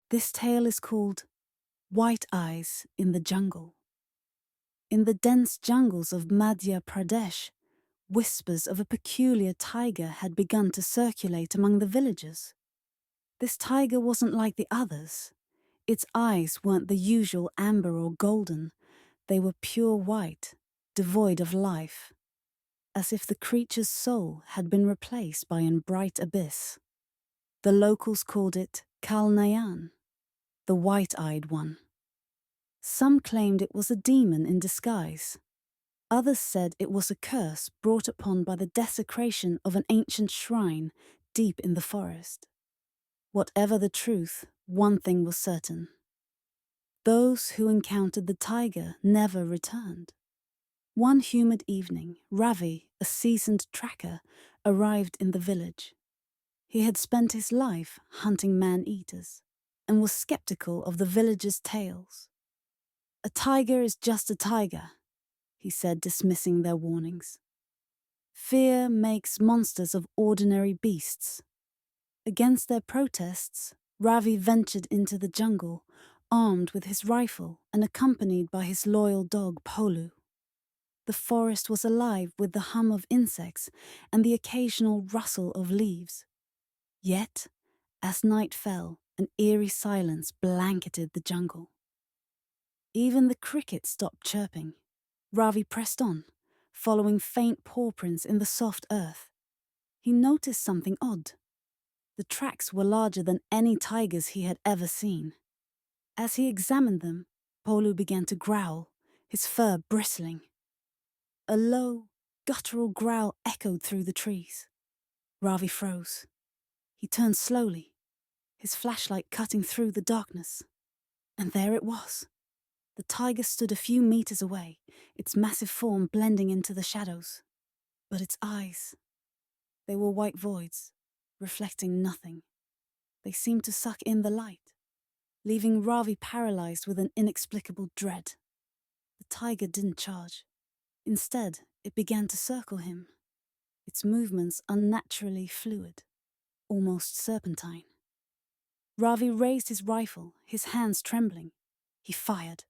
This tale is called White Eyes in the Jungle. In the dense jungles of Madhya Pradesh, whispers of a peculiar tiger had begun to circulate among the villagers. This tiger wasn't like the others. Its eyes weren't the usual amber or golden. They were pure white, devoid of life, as if the creature's soul had been replaced by a bright abyss. The locals called it Kalnayan, the white-eyed one. Some claimed it was a demon in disguise. Others said it was a curse brought upon by the desecration of an ancient shrine deep in the forest. Whatever the truth, one thing was certain. Those who encountered the tiger never returned. One humid evening, Ravi, a seasoned tracker, arrived in the village. He had spent his life hunting man-eaters and was skeptical of the villagers' tales. "A tiger is just a tiger," he said, dismissing their warnings. "Fear makes monsters of ordinary beasts." Against their protests, Ravi ventured into the jungle, armed with his rifle and accompanied by his loyal dog Polu. The forest was alive with the hum of insects and the occasional rustle of leaves. Yet, as night fell, an eerie silence blanketed the jungle. Even the crickets stopped chirping. Ravi pressed on, following faint paw prints in the soft earth. He noticed something odd. The tracks were larger than any tigers he had ever seen. As he examined them, Polu began to growl, his fur bristling. A low, guttural growl echoed through the trees. Ravi froze. He turned slowly, his flashlight cutting through the darkness. And there it was. The tiger stood a few meters away, its massive form blending into the shadows. But its eyes, they were white voids, reflecting nothing. They seemed to suck in the light, leaving Ravi paralyzed with an inexplicable dread. The tiger didn't charge. Instead, it began to circle him, its movements unnaturally fluid, almost serpentine. Ravi raised his rifle, his hands trembling. He fired.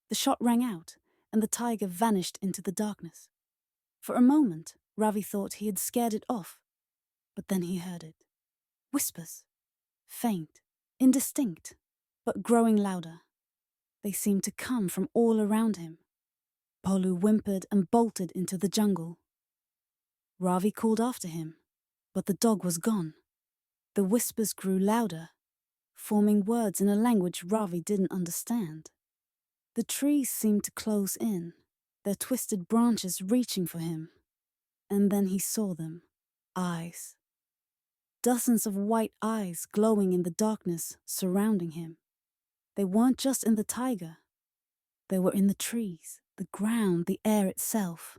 The shot rang out, and the tiger vanished into the darkness. For a moment, Ravi thought he had scared it off, but then he heard it. Whispers. Faint, indistinct, but growing louder. They seemed to come from all around him. Polu whimpered and bolted into the jungle. Ravi called after him, but the dog was gone. The whispers grew louder, forming words in a language Ravi didn't understand. The trees seemed to close in, their twisted branches reaching for him. And then he saw them. Eyes. Dozens of white eyes glowing in the darkness surrounding him. They weren't just in the tiger. They were in the trees, the ground, the air itself.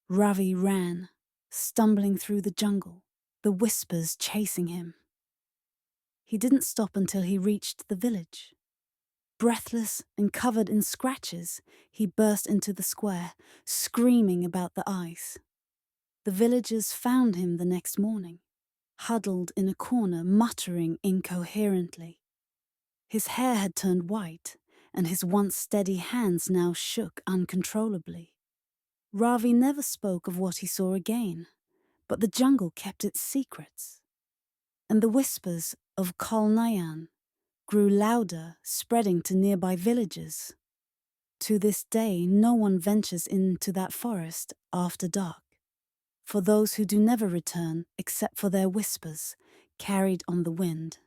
Ravi ran, stumbling through the jungle, the whispers chasing him. He didn't stop until he reached the village. Breathless and covered in scratches, he burst into the square, screaming about the eyes. The villagers found him the next morning, huddled in a corner, muttering incoherently. His hair had turned white, and his once steady hands now shook uncontrollably. Ravi never spoke of what he saw again, but the jungle kept its secrets. And the whispers of Kalnayan grew louder, spreading to nearby villages. To this day, no one ventures into that forest after dark. For those who do never return except for their whispers, carried on the wind.